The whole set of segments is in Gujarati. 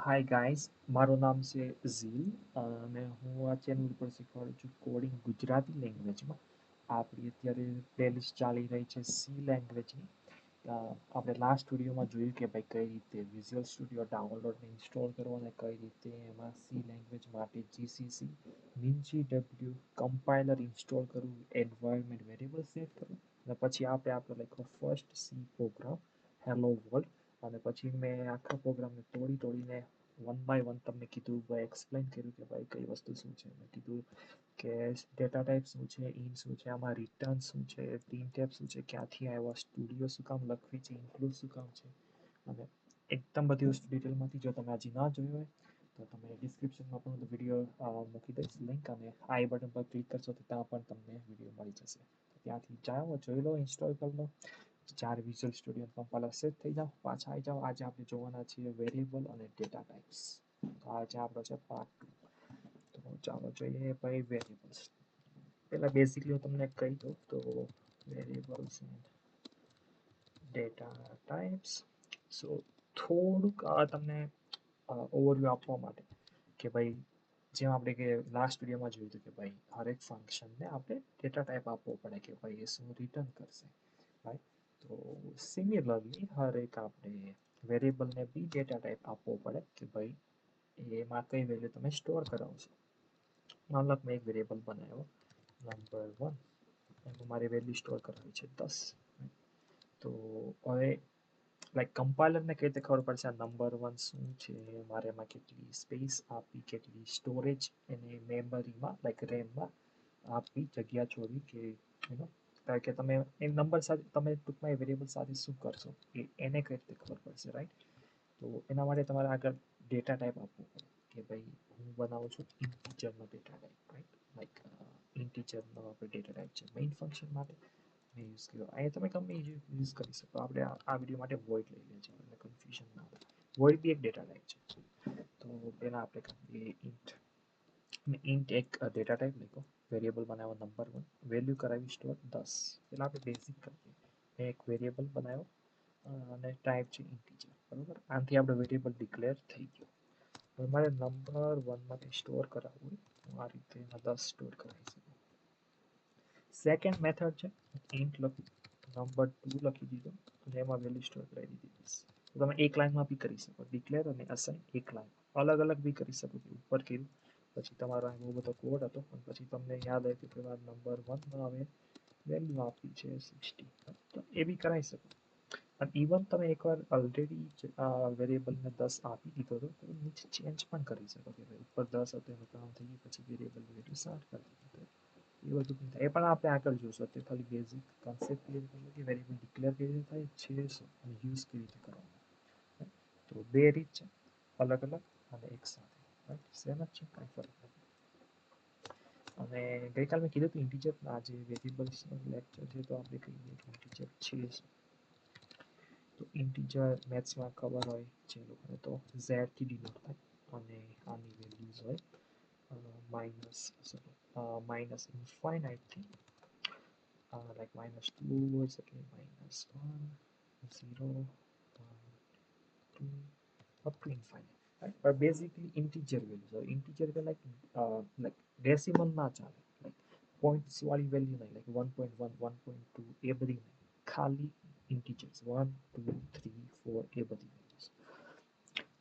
હાય ગાઈસ, મારું નામ છે ઝીલ અને હું આ ચેનલ પર શીખવાડું છું કોડિંગ ગુજરાતી લેંગ્વેજમાં. આપણી અત્યારે પ્લેલિસ્ટ ચાલી રહી છે સી લેંગ્વેજની. આપણે લાસ્ટ વિડીયોમાં જોયું કે ભાઈ કઈ રીતે વિઝ્યુઅલ સ્ટુડિયો ડાઉનલોડ ને ઇન્સ્ટોલ કરવો અને કઈ રીતે એમાં સી લેંગ્વેજ માટે જીસીસી મિન્ચી ડબલ્યુ કમ્પાઇલર ઇન્સ્ટોલ કરવું, એન્વાયરમેન્ટ વેરિયેબલ સેટ કરવું અને પછી આપણે લખ્યો first C program hello world. અને પછી મેં આખા પ્રોગ્રામને તોડીને વન બાય વન તમને કીધું ભાઈ એક્સપ્લેન કર્યું કે ભાઈ કઈ વસ્તુ શું છે. મેં કીધું કે ડેટા ટાઈપ શું છે, ઇન શું છે, આમાં રિટર્ન શું છે, ટીમ ટેપ શું છે, ક્યાંથી આવ્યા, સ્ટુડિયો શું કામ લખવી છે, ઇન્ક્લુડ શું કામ છે અને એકદમ બધી વસ્તુ ડિટેલમાંથી. જો તમે હજી ના જોયું હોય તો તમે ડિસ્ક્રિપ્શનમાં પણ વિડીયો મૂકી દઈશ લિંક, અને આઈ બટન પર ક્લિક કરશો તો ત્યાં પણ તમને વિડીયો મળી જશે. ત્યાંથી જાઓ, જોઈ લો, ઇન્સ્ટોલ કરી લો. ચાર વિઝ્યુઅલ સ્ટુડિયો કમ્પાઇલર સેટ થઈ જાઓ, પાછા આવી જાઓ. આજે આપણે જોવાના છીએ વેરિયેબલ અને ડેટા ટાઈપ્સ. તો આજે આપણો છે પાર્ટ 2. તો ચાલો જોઈએ ભાઈ વેરિયેબલ્સ. પહેલા બેસિકલી હું તમને કહી દઉં તો વેરિયેબલ્સ એન્ડ ડેટા ટાઈપ્સ. સો થોડુંક તમને ઓવરવ્યૂ આપવા માટે કે ભાઈ જેમ આપણે કે લાસ્ટ વિડીયોમાં જોયું હતું કે ભાઈ હરેક ફંક્શનને આપણે ડેટા ટાઈપ આપવો પડે કે ભાઈ એ શું રિટર્ન કરશે, રાઈટ. તો સિમિલરલી હરેક આપણે વેરિયેબલને બી ડેટા ટાઈપ આપવો પડે કે ભાઈ એમાં કઈ વેલ્યુ તમે સ્ટોર કરાવશો. માનો કે મેં એક વેરિયેબલ બનાવ્યો નંબર 1, એમાં મારે વેલ્યુ સ્ટોર કરાવી છે 10. તો હવે લાઈક કમ્પાઇલરને કઈ રીતે ખબર પડશે આ નંબર 1 શું છે, મારે એમાં કેટલી સ્પેસ આપી, કેટલી સ્ટોરેજ એની મેમરીમાં લાઈક રેમમાં આપી, જગ્યા છોડી કે કારણ કે તમે એ નંબર સાથે તમે ટૂંકમાં એ વેરિયેબલ સાથે શું કરશો એને કઈ રીતે ખબર પડશે, રાઈટ. તો એના માટે તમારે આગળ ડેટા ટાઈપ આપવું પડે કે ભાઈ હું બનાવું છું ઇન્ટીજરનો ડેટા ટાઈપ, રાઈટ. લાઈક ઇન્ટીજરનો આપણે ડેટા ટાઈપ છે મેઇન ફંક્શન માટે મેં યુઝ કર્યો. અહીંયા તમે ગમે યુઝ કરી શકો. આપણે આ વિડીયો માટે વોઇડ લઈ લઈએ છીએ એટલે કન્ફ્યુઝન ના થાય. વોઇડ બી એક ડેટા ટાઈપ છે. તો પહેલાં આપણે કરીએ ઇન્ટ. ઇન્ટ એક ડેટા ટાઈપ લખો, વેરિયેબલ બનાવ્યો નંબર 1, વેલ્યુ કરાવી સ્ટોર 10. પહેલાં આપણે બેઝિક કરીએ. મેં એક વેરિયેબલ બનાવ્યો અને ટાઈપ છે ઇન્ટીજર, બરાબર. આનાથી આપણે વેરિયેબલ ડિક્લેર થઈ ગયો. હવે મારે નંબર 1માં સ્ટોર કરાવવું હોય હું આ રીતે એમાં 10 સ્ટોર કરાવી શકું. સેકન્ડ મેથડ છે ઇન્ટ લખું, નંબર 2 લખી દીધો અને એમાં વેલ્યુ સ્ટોર કરાવી દીધી 10. તમે એક લાઈનમાં બી કરી શકો, ડિક્લેર અને અસાઇન એક લાઈન. અલગ અલગ બી કરી શકો કે ઉપર કર્યું પછી તમારો બહુ બધો કોડ હતો પણ પછી તમને યાદ આવ્યું કે નંબર 1માં હવે વેલ્યુ આપી છે 60, તો એ બી કરાવી શકો. અને ઇવન તમે એકવાર ઓલરેડી વેરિયેબલને 10 આપી દીધો હતો તો નીચે ચેન્જ પણ કરી શકો કે ભાઈ ઉપર 10 હતો એનું કામ થઈ ગયું પછી વેરિયેબલ વેલ્યુ 60 કરી દીધું. એ બધું પણ થાય, એ પણ આપણે આગળ જોઈશું. અત્યારે ખાલી બેઝિક કન્સેપ્ટ ક્લિયર કરી કે વેરિયેબલ ડિક્લેર કેવી રીતે થાય છે શું અને યુઝ કેવી રીતે કરવાનો. તો બે રીત છે, અલગ અલગ અને એક સાથે, રાઈટ. સેમ જ છે, કાંઈ ફરક નથી. અને ગઈકાલે મેં કીધું હતું ઇન્ટીજર, આજે વેરિયેબલ્સનો લેક્ચર છે તો આપણે કહીએ કે ઇન્ટીજર છે શું. તો ઇન્ટીજર મેથ્સમાં ખબર હોય જે લોકોને તો ઝેડથી ડિનોટ થાય અને આની વેલ્યુઝ હોય માઇનસ ઇન્ફાઇનાઇટથી, લાઈક -2 હોઈ શકે, -1, 0, 1, 2 up to infinite, right? But basically integer values. So integer કે like decimal ના ચાલે, like points વાળી વેલ્યુ નહીં, like 1.1, 1.2 એ બધી નહીં, ખાલી integers 1, 2, 3, 4 એ બધી વેલ્યુઝ,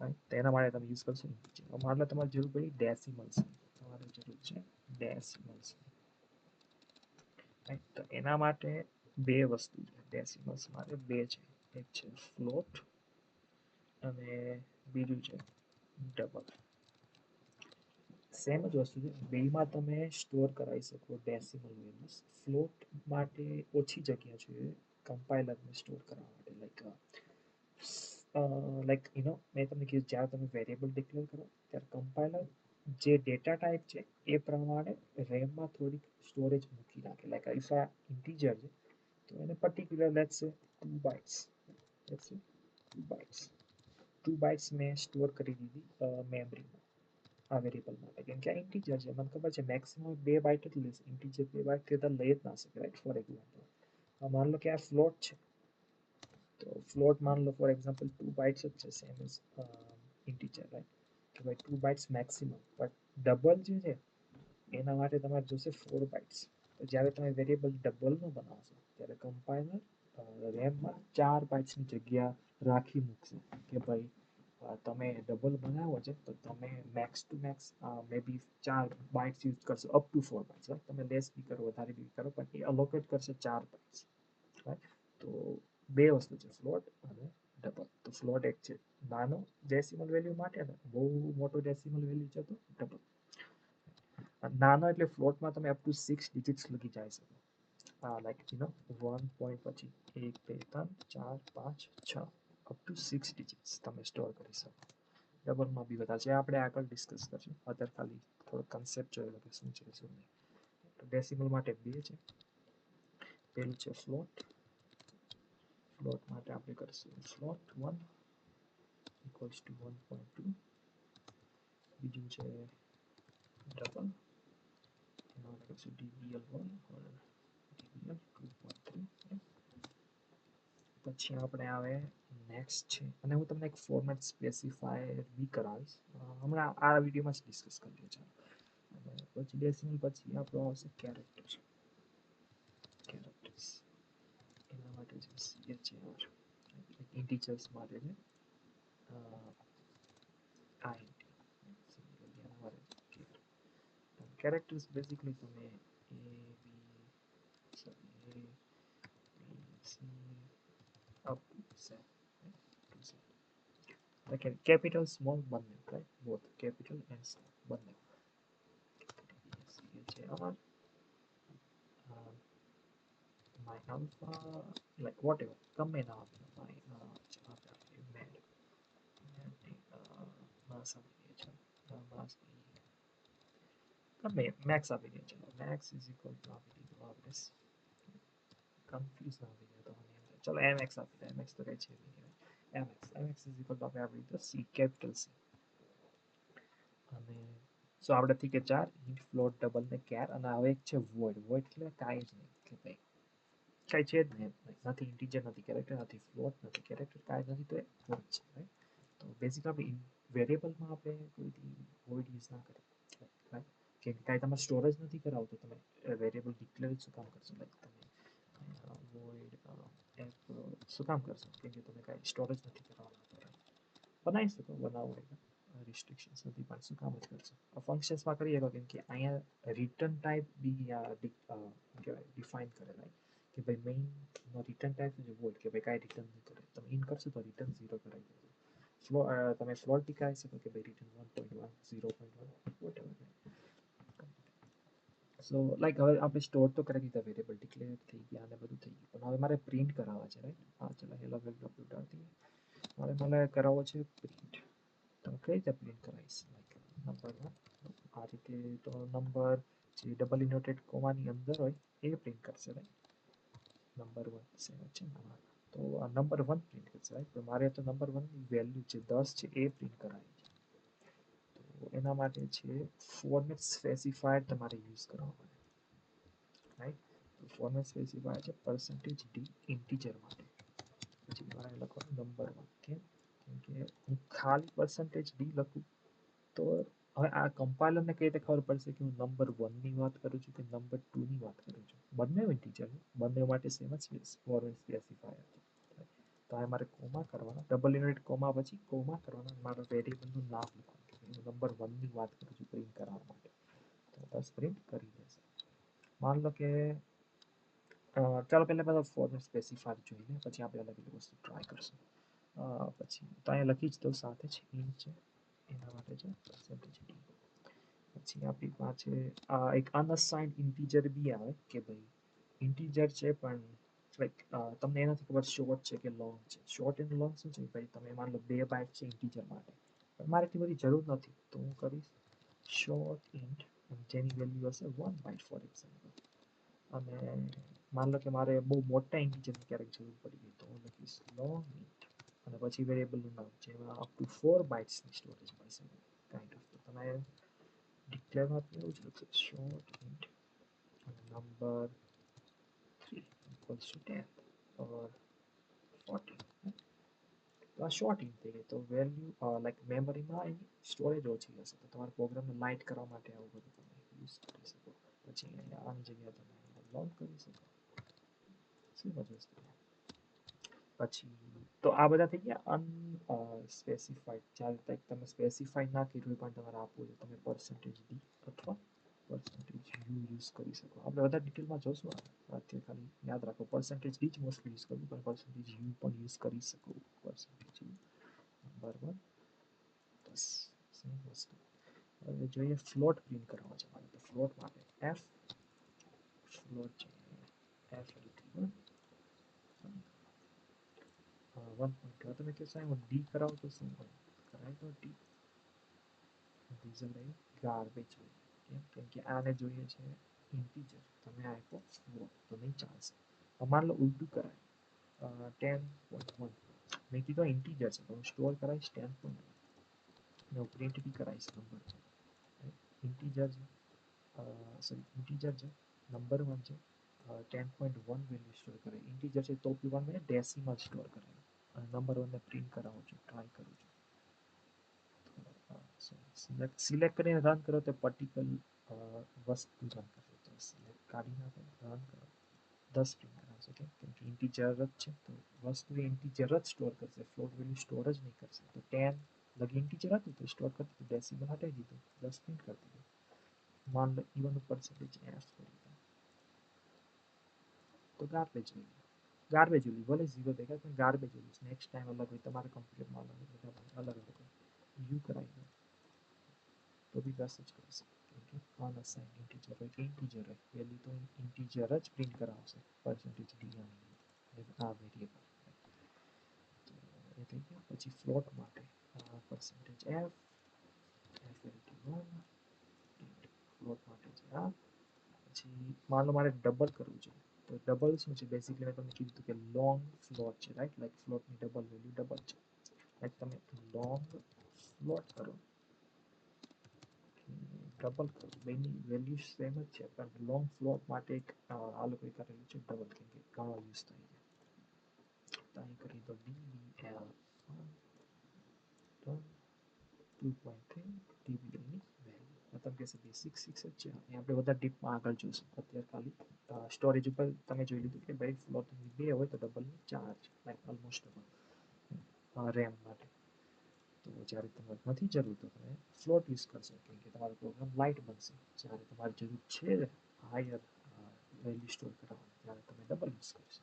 right? તો એના માટે તમે યુઝ કરશો integer. માનો લો તમારે જરૂર પડી ડેસિમલ્સ, તમારે જરૂર છે ડેસિમલ્સ, right? તો એના માટે બે વસ્તુ છે ડેસિમલ્સ માટે, બે છે. એક છે ફ્લોટ અને બીજું છે ડબલ. સેમ જ વસ્તુ છે, બેમાં તમે સ્ટોર કરાવી શકો ડેસિમલ વેલ્યુઝ. ફ્લોટ માટે ઓછી જગ્યા છે કમ્પાઇલરને સ્ટોર કરવા માટે, લાઈક મેં તમને કીધું જ્યારે તમે વેરિયેબલ ડિક્લેર કરો ત્યારે કમ્પાઇલર જે ડેટા ટાઈપ છે એ પ્રમાણે રેમમાં થોડીક સ્ટોરેજ મૂકી રાખે. લાઈક ઇફ આ ઇન્ટીજર છે તો એને પર્ટિક્યુલર લેટ્સ સે 2 બાઇટ્સ, લેટ્સ સે 2 બાઇટ્સ 2 બાઇટ્સ મેં સ્ટોર કરી દીધી મેમરીમાં આ વેરિયેબલ માટે, કેમ કે આ ઇન્ટીજર છે. મને ખબર છે મેક્સિમમ 2 બાઇટ જ લેશે, ઇન્ટીજર 2 બાઇટ કરતાં લઈ જ ના શકે, રાઈટ. ફોર એક્ઝામ્પલ માન લો કે આ ફ્લોટ છે તો ફ્લોટ માન લો ફોર એક્ઝામ્પલ 2 બાઇટ્સ જ છે, સેમ એઝ ઇન્ટીજર રાઈટ કે ભાઈ 2 બાઇટ્સ મેક્સિમમ બટ ડબલ જે છે એના માટે તમારે જોશે 4 બાઇટ્સ તો જ્યારે તમે વેરિયેબલ ડબલનો બનાવશો ત્યારે કમ્પાઇલર રેમમાં 4 બાઇટ્સની જગ્યા રાખી મૂકશે કે ભાઈ તમે ડબલ બનાવો છે તો તમે મેક્સ ટુ મેક્સ મે બી 4 બાઇટ્સ યુઝ કરશો અપ ટુ 4 બાઇટ્સ રાઈટ તમે લેસ બી કરો વધારે બી કરો પણ એ અલોકેટ કરશે 4 બાઇટ્સ રાઈટ તો બે વસ્તુ છે ફ્લોટ અને ડબલ તો ફ્લોટ એક છે નાનો ડેસિમલ વેલ્યુ માટે ને બહુ મોટો ડેસિમલ વેલ્યુ છે તો ડબલ નાનો એટલે ફ્લોટમાં તમે અપ ટુ 6 ડિજિટ્સ લગી જાય શકો લાઈક યુ નો 1 પોઈન્ટ પછી 1 2 3 4 5 6 અપ ટુ 6 ડિજિટ્સ તમે સ્ટોર કરી શકો ડબલમાં બી બધા છે આપણે આગળ ડિસ્કસ કરશું અત્યારે ખાલી થોડો કન્સેપ્ટ જોયેલો કે શું છે શું નહીં તો ડેસિમલ માટે બે છે પહેલું છે ફ્લોટ ફ્લોટ માટે આપણે કરીશું ફ્લોટ 1 ઇક્વલ્સ ટુ 1.2 બીજું છે ડબલ એના માટે કરીશું dbl1 or dbl 2.3 પછી આપણે આવે નેક્સ્ટ છે અને હું તમને એક ફોર્મેટ સ્પેસિફાયર બી કરાવીશ હમણાં આ વિડીયોમાં જ ડિસ્કસ કરીએ છીએ અને પછી ડેસિમલ પછી આપણો આવશે કેરેક્ટર્સ એના માટે છે char ઇન્ટીજર્સ માટે છે int એના માટે કેરેક્ટર્સ બેઝિકલી તમે a b sorry a b c up to z like capital small બંને right both capital and small બંને char my alpha like whatever ગમે ના આપે my mad mass આપી દઈએ ચાલો mass ગમે max આપી દઈએ ચાલો max is equal to આપી દીધું આપણે કન્ફ્યુઝ ના થઈ જાય તો ચલો mx આપી દે mx તો કઈ છે નહીં mx is equal to આપણે આપી દીધું c capital c અને સો આપણે થઈ ગયા ચાર int float double ને char અને હવે એક છે void void એટલે કાંઈ જ નહીં કે ભાઈ કાંઈ છે જ નહીં નથી ઇન્ટીજર નથી કેરેક્ટર નથી ફ્લોટ નથી કેરેક્ટર કાંઈ નથી તો એ void છે રાઈટ તો બેઝિક આપણે વેરિયેબલમાં આપણે કોઈથી void યુઝ ના કરીએ રાઈટ કે કાંઈ તમારે સ્ટોરેજ નથી કરાવતો તમે વેરિયેબલ ડિક્લેર શું કામ કરશો લાઈક તમે void એપ શું કામ કરશો કેમ કે તમે કાંઈ સ્ટોરેજ નથી કરાવવાના બનાવી શકો બનાવો એટલે રિસ્ટ્રિક્શન્સ નથી પણ શું કામ જ કરશો ફંક્શન્સમાં કરી શકો કેમ કે અહીંયા રિટર્ન ટાઈપ બી કહેવાય ડિફાઇન કરેલા કે ભાઈ મેઇન રિટર્ન ટાઈપ છે વોઇડ કે ભાઈ કાંઈ રિટર્ન નહીં કરે તમે ઇન કરશો તો રિટર્ન 0 કરાવી દેજો તમે ફ્લોટ બી કહી શકો કે ભાઈ રિટર્ન 1.1 0.1 વોટેવર સો લાઈક હવે આપણે સ્ટોર તો કરી દીધા વેરિયેબલ ડિક્લેર થઈ ગયા અને બધું થઈ ગયું પણ હવે મારે પ્રિન્ટ કરાવવા છે રાઈટ હા ચલો હેલો વેલ્યુ અપલોડ દઈએ હવે મને કરાવવો છે પ્રિન્ટ તો કઈ રીતે પ્રિન્ટ કરાવીશ લાઈક નંબર આ રીતે તો નંબર જે ડબલ ઇનોટેડ કોમાની અંદર હોય એ પ્રિન્ટ કરશે રાઈટ નંબર 1 સેવ છે તો આ નંબર 1 પ્રિન્ટ કરશે રાઈટ તો મારે તો નંબર 1 ની વેલ્યુ જે 10 છે એ પ્રિન્ટ કરાવી છે તો એના માટે છે ફોર્મેટ સ્પેસિફાયર તમારે યુઝ કરવા પડે રાઈટ તો ફોર્મેટ સ્પેસિફાયર છે પર્સન્ટેજ ડી ઇન્ટીજર માટે પછી મારે લખવાનું નંબર 1 કેમ કે હું ખાલી પર્સન્ટેજ ડી લખું તો હવે આ કમ્પાઇલરને કઈ રીતે ખબર પડશે કે હું નંબર 1 ની વાત કરું છું કે નંબર 2 ની વાત કરું છું બંને ઇન્ટીજર બંને માટે સેમ જ ફોર્મેટ સ્પેસિફાયર તો આ મારે કોમા કરવાના ડબલ યુનિટ કોમા પછી કોમા કરવાના મારા વેરિયેબલનું નામ લખવાનું નંબર 1 ની વાત કરું છું પ્રિન્ટ કરવા માટે તો બસ પ્રિન્ટ કરી દેશે માન લો કે ચાલો પહેલા બધા ફોર્મેટ સ્પેસિફાયર જોઈ લે પછી આપણે અલગ અલગ વસ્તુ ટ્રાય કરશું પછી તો અહીંયા લખી જ તો સાથે જ ઇન્ટ છે એના માટે છે પર્સન્ટેજ ડી પછી આપણી પાસે એક અનઅસાઇન્ડ ઇન્ટીજર બી આવે કે ભાઈ ઇન્ટીજર છે પણ લાઈક તમને એનાથી ખબર શોર્ટ છે કે લોંગ છે શોર્ટ એન્ડ લોંગ શું છે ભાઈ તમે માન લો 2 બાઇટ છે ઇન્ટીજર માટે પણ મારે એટલી બધી જરૂર નથી તો હું કરીશ શોર્ટ ઇન્ટ જેની વેલ્યુ હશે 1 બાઇટ ફોર એક્ઝામ્પલ અને માન લો કે મારે બહુ મોટા ઇન્ટીજરની ક્યારેક જરૂર પડી ગઈ તો હું લખીશ લોંગ ઇન્ટ અને પછી વેરિયેબલનું નામ જેમાં અપ ટુ 4 બાઇટ્સની સ્ટોરેજ મળશે કાઇન્ડ ઓફ તો તમે ડિક્લેરમાં પણ એવું જ લખશો શોર્ટ ઇન્ટ અને નંબર 3 equals to 10 or 40 તો આ શોર્ટ ઇન્ટ થઈ ગઈ. તો વેલ્યુ લાઈક મેમરીમાં એની સ્ટોરેજ ઓછી હશે તો તમારા પ્રોગ્રામને લાઇટ કરવા માટે આવું બધું તમે યુઝ કરી શકો. પછી અહીંયા આની જગ્યાએ તમે લોડ કરી શકો. શું વસ્તુ પછી તો આ બધા થઈ ગયા અનસ્પેસિફાઈડ. જ્યારે તમે સ્પેસિફાઈડ ના કર્યું પણ તમારે આપવું છે તમે પર્સન્ટેજ ડી અથવા પર્સન્ટેજ યુ યુઝ કરી શકો. આપણે બધા ડિટેલમાં જોશું. અત્યારે ખાલી યાદ રાખો પર્સન્ટેજ ડી જ મોસ્ટલી યુઝ કરવું પણ પર્સન્ટેજ યુ પણ યુઝ કરી શકો. પર્સન્ટેજ યુ બરાબર. બસ સેમ વસ્તુ. હવે જોઈએ ફ્લોટ પ્રિન્ટ કરવો છે મારે તો ફ્લોટ માટે એફ ફ્લોટ છે એફ બરાબર 1.2 તમે કહેશો હું ડી કરાવું તો શું હોય કરાય તો ડી રીઝન એ ગાર્બેજ હોય કેમ કે આને જોઈએ છે ઇન્ટીજર તમે આપ્યો ફ્લોટ તો નહીં ચાલશે. માન લો ઉલટું કરાય 10.1 મેં કીધું ઇન્ટીજર છે તો હું સ્ટોર કરાવીશ 10.1 ને હું પ્રિન્ટ બી કરાવીશ નંબર ઇન્ટીજર છે સોરી ઇન્ટીજર છે નંબર 1 છે 10.1 વેલ્યુ સ્ટોર કરે ઇન્ટીજર છે તો બી મેં ડેસિમલ સ્ટોર કરાય અને નંબર 1 ને પ્રિન્ટ કરાવું છું ટ્રાય કરું છું. સિલેક્ટ કરીને રન કરો તો પર્ટિકલ વસ્તુ રન કરશે તો સિલેક્ટ કાઢી નાખો રન કરો 10 પ્રિન્ટ કરાવશે કેમ કે ઇન્ટીજર જ છે તો વસ્તુ ઇન્ટીજર જ સ્ટોર કરશે ફ્લોટ વેલ્યુ સ્ટોર જ નહીં કરશે. તો 10 લગી ઇન્ટીજર હતું તો સ્ટોર કરતું હતું ડેસિમલ હટાવી દીધું 10 પ્રિન્ટ કરી દીધું. मान लो इवन परसेंटेज एफ तो गार्बेज वेल्यू गार्बेज वेल्यू भले 0 देगा तो गार्बेज वेल्यू नेक्स्ट टाइम अलग हुई तुम्हारे कंप्यूटर में अलग अलग यू कराएगा तो भी वैसे જ કરશે કેમ કે અનસાઇન ઇન્ટીજર હોય કે ઇન્ટીજર હોય વેલ્યુ તો ઇન્ટીજર જ પ્રિન્ટ કરાવશે પર્સન્ટેજ ડી અને આ વેરિયેબલ તો એ થઈ ગયું. પછી ફ્લોટ માટે પર્સન્ટેજ એફ એફ ફ્લોટ માટે છે આ પછી માન લો મારે ડબલ કરવું છે તો ડબલ શું છે બેસિકલી મેં તમને કીધું કે લોંગ ફ્લોટ છે રાઈટ લાઈક ફ્લોટની ડબલ વેલ્યુ ડબલ છે લાઈક તમે લોંગ ફ્લોટ કરો ડબલ કરો બેની વેલ્યુ સેમ જ છે પણ લોંગ ફ્લોટ માટે એક આ લોકોએ કરેલું છે ડબલ કેમ કે ઘણો યુઝ થાય છે. તો અહીં કરી દો DBL 2.3 DBLની વેલ્યુ મતલબ કે બેસિક 6 જ છે અને આપણે બધા ડીપમાં આગળ જોઈશું અત્યારે ખાલી સ્ટોરેજ ઉપર તમે જોઈ લીધું કે ભાઈ ફ્લોટની 2 હોય તો ડબલની 4 છે લાઈક ઓલમોસ્ટ ડબલ રેમ માટે. તો જ્યારે તમારે નથી જરૂર તો તમે ફ્લોટ યુઝ કરશો કેમ કે તમારો પ્રોગ્રામ લાઇટ બનશે. જ્યારે તમારી જરૂર છે હાયર વેલ્યુ સ્ટોર કરવાની ત્યારે તમે ડબલ યુઝ કરશો.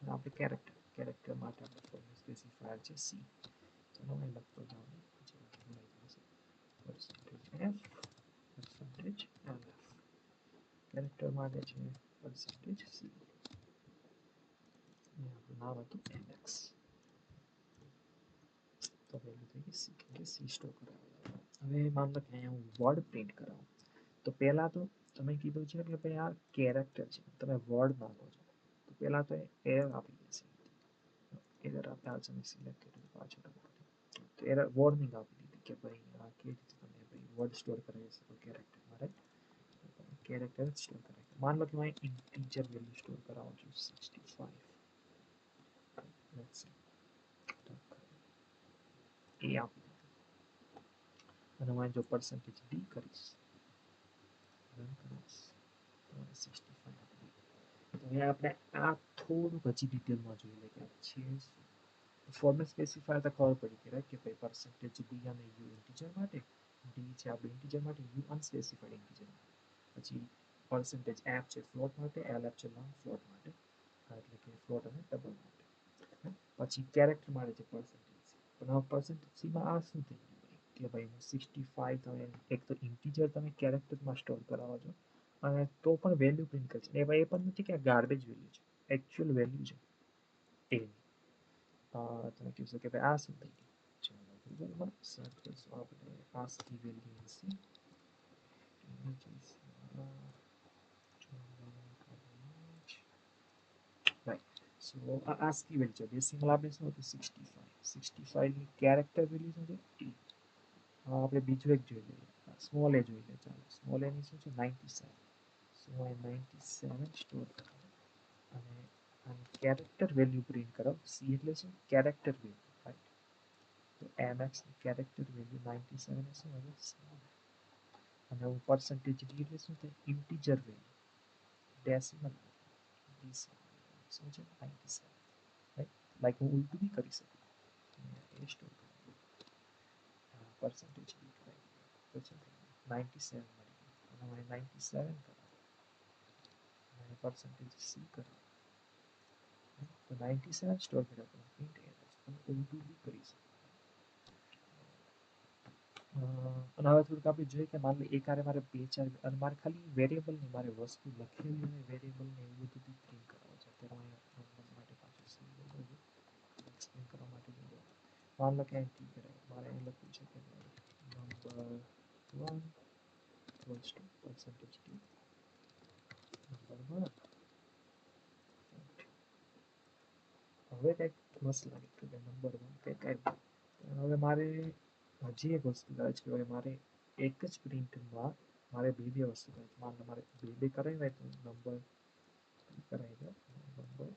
અને આપણે કેરેક્ટર માટે આપણે સ્પેસિફાયર છે સી તો હું લખતો જાઉં percentage f percentage lf character માટે છે percentage c આપણું નામ હતું mx તો વેલ્યુ થઈ ગઈ સી કેમ કે સી સ્ટોર કરાવેલો. હવે માન લો કે અહીંયા હું વર્ડ પ્રિન્ટ કરાવું તો પહેલાં તો તમે કીધું છે કે ભાઈ આ કેરેક્ટર છે તમે વર્ડ માંગો છો તો પહેલાં તો એરર આપી દેશે એરર આપ્યા છે મેં સિલેક્ટ કર્યું પાછું તો એરર વોર્નિંગ આપી દીધી કે ભાઈ આ કેવી રીતે તમે ભાઈ વર્ડ સ્ટોર કરાવી શકો કેરેક્ટરમાં રાઈટ કેરેક્ટર જ સ્ટોર કરાય. માન લો કે હું ઇન્ટીજર વેલ્યુ સ્ટોર કરાવું છું 65 લેટ્સ સે એ આપી દીધું અને હું જો પર્સન્ટેજ ડી કરીશ રન કરીશ તો 65 આપી દીધું. તો હવે આપણે આ થોડુંક હજી ડિટેલમાં જોઈ લઈએ કે છે ફોર્મેટ સ્પેસિફાયર તો ખબર પડી કે રાઈટ કે ભાઈ પર્સન્ટેજ ડી અને યુ ઇન્ટીજર માટે ડી છે આપણે ઇન્ટીજર માટે યુ અનસ્પેસિફાઈડ ઇન્ટીજર પછી પર્સન્ટેજ એફ છે ફ્લોટ માટે એલએફ છે લોંગ ફ્લોટ માટે એટલે કે ફ્લોટ અને ડબલ માટે પછી કેરેક્ટર માટે છે પર્સન્ટેજ પણ હવે પર્સન્ટેજ સીમાં આ શું થઈ ગયું કે ભાઈ હું 65 તમે એક તો ઇન્ટીજર તમે કેરેક્ટરમાં સ્ટોર કરાવો છો અને તો પણ વેલ્યુ પ્રિન્ટ કરશે એ ભાઈ એ પણ નથી કે આ ગાર્બેજ વેલ્યુ છે એકચ્યુઅલ વેલ્યુ છે એની તમે કહેશો કે ભાઈ આ શું થઈ ગયું ચાલો ગૂગલમાં સર્ચ કરશું આપણે ASCII વેલ્યુ વિશે રાઈટ સો આ ASCII વેલ્યુ છે ડેસિમલ આપણે શું હતું 65 65 ની કેરેક્ટર વેલ્યુ શું છે ટી આપણે બીજું એક જોઈ લઈએ સ્મોલ એ જોઈ લઈએ ચાલો સ્મોલ એની શું છે 97 સો 97 સ્ટોર કરાવો અને કેરેક્ટર વેલ્યુ પ્રિન્ટ કરો સી એટલે શું કેરેક્ટર વેલ્યુ તો mx ની કેરેક્ટર વેલ્યુ 97 હશે હવે અને હું પર્સન્ટેજ ડી એટલે શું થાય ઇન્ટીજર વેલ્યુ ડેસિમલ શું છે 97 રાઈટ લાઈક હું ઉલટું બી કરી શકું એ સ્ટોર percentage ડી કરાવી તો છે 97 મળી ગયું અને મને 97 કરાવે અને percentage સી કરાવે તો 97 સ્ટોર કર્યા તો પ્રિન્ટ એરર અને ઉલટું બી કરી શકું અને હવે થોડુંક આપણે જોઈએ કે માની લો એક હારે મારે બે ચાર અને મારે ખાલી વેરિયેબલ નહીં મારે વસ્તુ લખેલી અને વેરિયેબલ ને એવું બધું બી પ્રિન્ટ કરવાનું છે અત્યારે અહીંયા માટે પાછું સી એક્સપ્લેન કરવા માટે मान लो क्या ठीक है हमारे यहाँ लखू છે કે number 1 equals to percentage d number 1 હવે કંઈક મસ્ત લાગે કે નંબર 1 કંઈક આવ્યું હવે મારે હજી એક વસ્તુ કરે છે કે મારે એક જ પ્રિન્ટમાં મારે બે બે વસ્તુ કરે છે મારે મારે બે કરાવી હોય તો નંબર કરાવી દો નંબર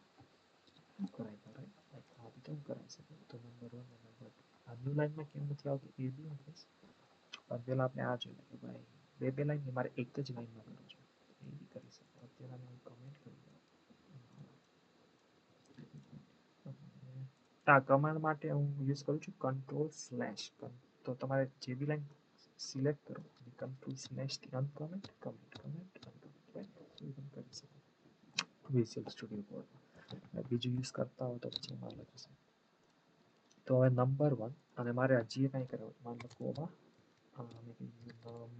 કરાવી દો રાઈટ આ બી તો હું કરાવી શકું તો નંબર 1 અને નંબર 2 આ ન્યૂ લાઈનમાં કેમ નથી આવતું એ બી હું કહીશ પણ પહેલાં આપણે આ જોઈએ કે ભાઈ બે બે લાઈન મારે એક જ લાઈનમાં કરવું છે એ બી કરી શકો અત્યારે હું કમેન્ટ કરી દઉં આ કમાન્ડ માટે હું યુઝ કરું છું કંટ્રોલ સ્લેશ તો તમારે જે બી લાઈન સિલેક્ટ કરો કંટ્રોલ સ્લેશથી અનકમેન્ટ કમેન્ટ કમેન્ટ અનકમેન્ટ રાઈટ એ તમે કરી શકો વિઝ્યુઅલ સ્ટુડિયો કોડમાં બીજું યુઝ કરતા હો તો પછી એમાં લખી શકો તો હવે નંબર 1 અને મારે હજી કાંઈ કરવું માન લો કોમાં મેં કીધું નામ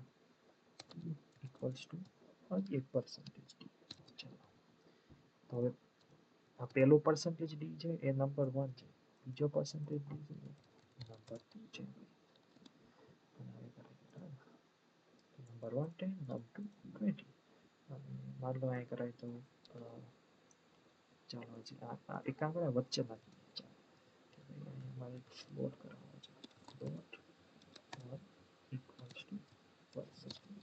ઇક્વલ્સ ટુ 1% ચાલો તો હવે આ પહેલો પર્સન્ટેજ ડી છે એ નંબર 1 છે બીજો પર્સન્ટેજ ડી છે નંબર 2 છે નંબર 1 10 નંબર 2 20 અને માન લો અહીં કરાય તો ચાલો હજી એક કામ કરે વચ્ચે નાખી દઈએ ચાલો કે ભાઈ અહીંયા મારે એક ફ્લોટ કરાવવાનો છે float 1 equals to percentage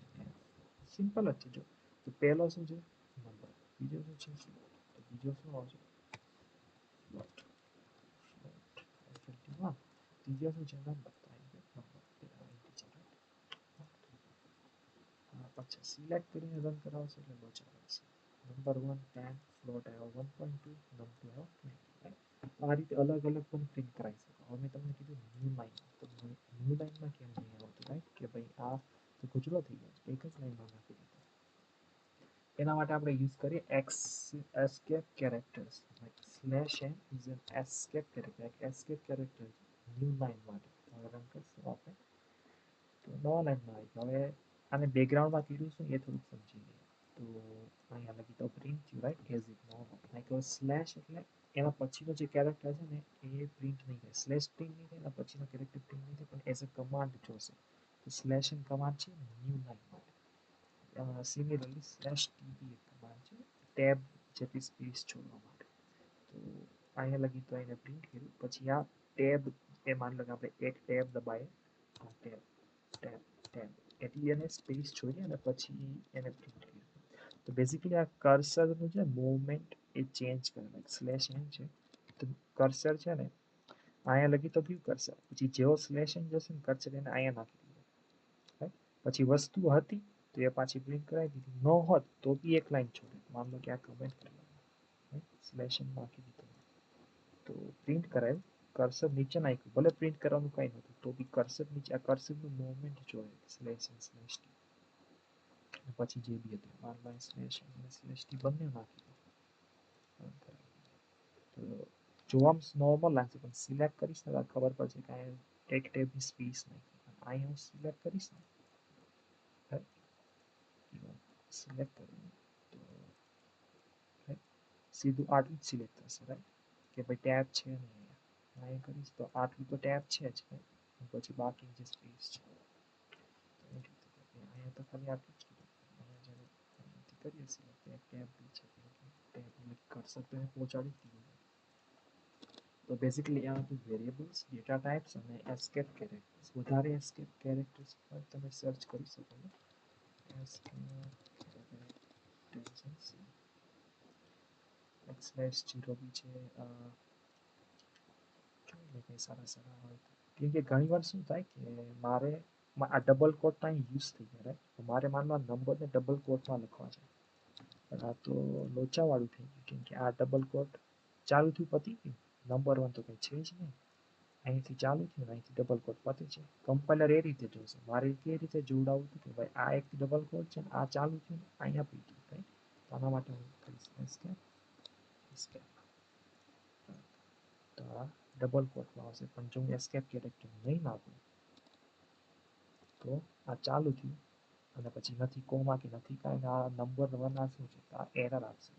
simple જ છે જો તો પહેલો શું છે નંબર બીજો શું છે ફ્લોટ તો બીજો શું આવશે ફ્લોટ ફ્લોટ 21 ત્રીજો શું છે નંબર તો અહીં નંબર પેલા ઇન્ટીજર રાઈટ પછી સિલેક્ટ કરીને રન કરાવશો એટલે લોચા પડશે નંબર 1 10 ફ્લોટ આવ્યો 1.2 નંબર આવ્યો 20 આ રીતે અલગ અલગ પણ પ્રિન્ટ કરાવી શકો હવે મેં તમને કીધું ન્યૂ લાઈન તો ન્યૂ લાઈનમાં કેમ નહીં આવતું રાઈટ કે ભાઈ આ તો ગુજરો થઈ ગયો એક જ લાઈનમાં નાખી દીધો એના માટે આપણે યુઝ કરીએ escape characters like slash n is an escape character like escape character new line માટે હવે રન કરશું આપણે તો નવા લાઈનમાં આવી ગયો હવે આને બેકગ્રાઉન્ડમાં કીધું શું એ થોડુંક સમજી લઈએ તો અહીંયા લખી તો પ્રિન્ટ થયું right as it normal like slash એટલે એના પછીનો જે કેરેક્ટર છે ને એ પ્રિન્ટ નહીં થાય સ્લેશ પ્રિન્ટ નહીં થાય એના પછીનો કેરેક્ટર પ્રિન્ટ નહીં થાય પણ એઝ અ કમાન્ડ જોશે તો સ્લેશ એન કમાન્ડ છે ન્યૂ લાઈન માટે સિમિલરલી સ્લેશ ટીબી એક કમાન્ડ છે ટેબ જેટલી સ્પેસ છોડવા માટે તો અહીંયા લગી તો એને પ્રિન્ટ કર્યું પછી આ ટેબ એ માની લો કે આપણે એક ટેબ દબાઈએ આ ટેબ ટેબ ટેબ એટલી એને સ્પેસ છોડી અને પછી એને પ્રિન્ટ કર્યું તો બેઝિકલી આ કર્સરનું છે મૂવમેન્ટ એ ચેન્જ કરે લાઈક સ્લેશ એન છે તો કર્સર છે ને અહીંયા લગી તો ગયું કર્સર પછી જેવો સ્લેશ એન જશે ને કર્સર એને અહીંયા નાખી દીધું રાઈટ પછી વસ્તુ હતી તો એ પાછી પ્રિન્ટ કરાવી દીધી ન હોત તો બી એક લાઈન છોડે માન લો કે આ કમેન્ટ કરી સ્લેશ એન નાખી દીધું તો પ્રિન્ટ કરાયું કર્સર નીચે નાખ્યું ભલે પ્રિન્ટ કરવાનું કંઈ નહોતું તો બી કર્સર નીચે આ કર્સરનું મૂવમેન્ટ જોડે સ્લેશ એન સ્લેશ ટી પછી જે બી હતું માન લો સ્લેશ એન અને સ્લેશ ટી બંને નાખી દીધું તો જોવામાં નોર્મલ લાગશે પણ સિલેક્ટ કરીશ ને ખબર પડશે કે એક ટેબની સ્પેસ નાખી અહીંયા હું સિલેક્ટ કરીશ ને સિલેક્ટ કરું તો સીધું આટલું જ સિલેક્ટ થશે રાઈટ કે ભાઈ ટેબ છે નહીં અહીંયા કરીશ તો આટલું તો ટેબ છે જ રાઈટ પછી બાકી જે સ્પેસ છે અહીંયા તો ખાલી આટલું જ કીધું અહીંયા જ્યારે અહીંયાથી કરીએ સિલેક્ટ એક ટેબ બી છે ટેબ કર્સર તો એને પહોંચાડી જ દીધું તો બેઝિકલી આ હતું વેરિયેબલ્સ ડેટા ટાઈપ્સ અને એસ્કેપ કેરેક્ટર્સ વધારે એસ્કેપ કેરેક્ટર્સ પર તમે સર્ચ કરી શકો છો સ્લેશ જીરો બી છે જોઈ લે કંઈ સારા સારા હોય તો કેમ કે ઘણી વાર શું થાય કે મારે આ ડબલ કોટના યુઝ થઈ ગયા રાઈટ, તો મારે માનવા નંબરને ડબલ કોટમાં લખવા છે, પણ આ તો લોચાવાળું થઈ ગયું કેમ કે આ ડબલ કોટ ચાલુ થયું પતી ગયું, નંબર વન તો કંઈ છે જ નહીં, અહીંથી ચાલુ થયું અહીંથી ડબલ કોટ પતે છે. કમ્પાઇલર એ રીતે જોશે, મારે કેવી રીતે જોડાવું હતું કે ભાઈ આ એક ડબલ કોટ છે આ ચાલુ થયું અહીંયા પી ગયું રાઈટ, તો આના માટે હું કરીશ એસ્કેપ એસ્કેપ, તો આ ડબલ કોટમાં આવશે, પણ જો હું એસ્કેપ કેરેક્ટર નહીં નાખું તો આ ચાલુ થયું અને પછી નથી કોમા કે નથી કાંઈ, આ નંબર વન આ શું છે આ એરર આપશે,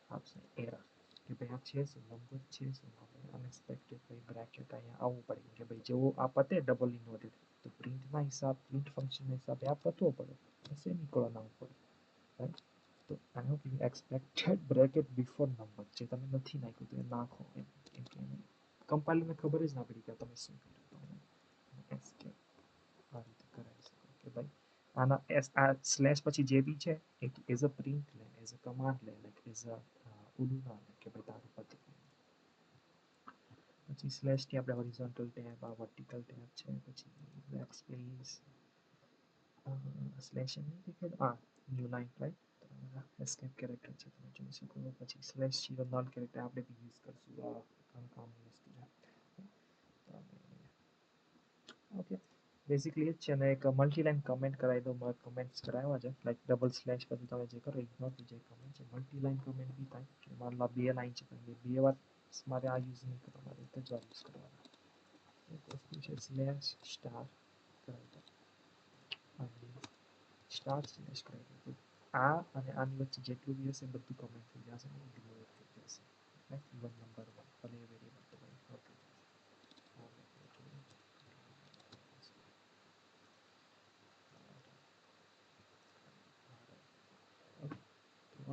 આપશે એરર કે ભાઈ આ છે શું નંબર છે શું, આપણે અનએક્સપેક્ટેડ ભાઈ બ્રેકેટ અહીંયા આવવું પડે કે ભાઈ જેવો આ પતે ડબલ ઇન્વર્ટેડ તો પ્રિન્ટના હિસાબ પ્રિન્ટ ફંક્શનના હિસાબે આ પતવો પડે, સેમિકોલન આવવું પડે રાઈટ. તો આનું કીધું એક્સપેક્ટેડ બ્રેકેટ બિફોર નંબર, જે તમે નથી નાખ્યું તો એ નાખો એમ, કેમ કે એને કમ્પાઇલરને ખબર જ ના પડી કે તમે શું કર્યું, એસ્કેપ આ રીતે કરાવી શકો કે ભાઈ આના આ સ્લેશ પછી જે બી છે એ એઝ અ પ્રિન્ટ લે, એઝ અ કમાન્ડ લે, લાઈક એઝ અ ઓલું ના લે કે ભાઈ તારું પતી ગયું. પછી સ્લેશથી આપણે હોરિઝોન્ટલ ટેબ, આ વર્ટિકલ ટેબ છે, પછી બેક સ્પેસ, સ્લેશ નહીં દેખાય હા new line right, escape character છે તમે જોઈ શકો, પછી સ્લેશ જીરો નલ કેરેક્ટર આપણે બી યુઝ કરશું, આ કામની વસ્તુ છે. ઓકે બેઝિકલી જ છે ને, એક મલ્ટી લાઇન કમેન્ટ કરાવી દો, મેં કમેન્ટ્સ કરાવ્યા છે લાઈક ડબલ સ્લેશ પછી તમે જે કરો ઇગ્નોર થઈ જાય કમેન્ટ છે, મલ્ટી લાઇન કમેન્ટ બી થાય કે માન લો બે લાઇન છે પણ બે વાર મારે આ યુઝ નહીં કરવા, મારે એક જ વાર યુઝ કરવાના. એક વસ્તુ છે સ્લેશ સ્ટાર કરાવી દો અને સ્ટાર સ્લેશ કરાવી દો, આ અને આની વચ્ચે જેટલું બી હશે બધું કમેન્ટ થઈ જશે ને ઇગ્નોર થઈ જશે, ઇવન નંબર વન ભલે વેરિયેબલ તો ભાઈ ઇગ્નોર થઈ જશે.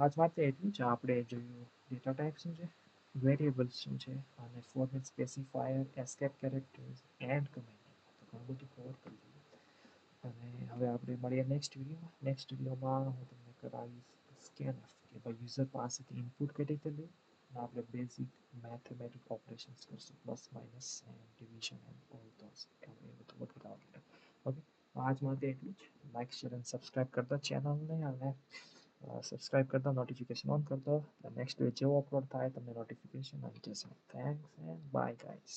આજ માટે એટલું છે, આપણે જોયું ડેટા ટાઈપ શું છે, વેરિયેબલ્સ શું છે, અને format specifier, escape characters and comment, તો ઘણું બધું કવર કરી દીધું. અને હવે આપણે મળીએ નેક્સ્ટ વિડીયોમાં. નેક્સ્ટ વિડીયોમાં હું તમને કરાવીશ સ્કેનફ, કે ભાઈ યુઝર પાસેથી ઇનપુટ કઈ રીતે લેવું, અને આપણે બેઝિક મેથેમેટિક ઓપરેશન્સ કરશું, plus minus and division and all those, આપણે એ બધું બતાવવા. ઓકે આજ માટે એટલું જ. લાઈક શેર એન્ડ સબસ્ક્રાઈબ કરતા ચેનલને, અને સબસ્ક્રાઇબ કરતા નોટિફિકેશન ઓન કરતા, નેક્સ્ટ જેવો અપલોડ થાય તમને નોટિફિકેશન આવી જશે. Thanks and bye guys.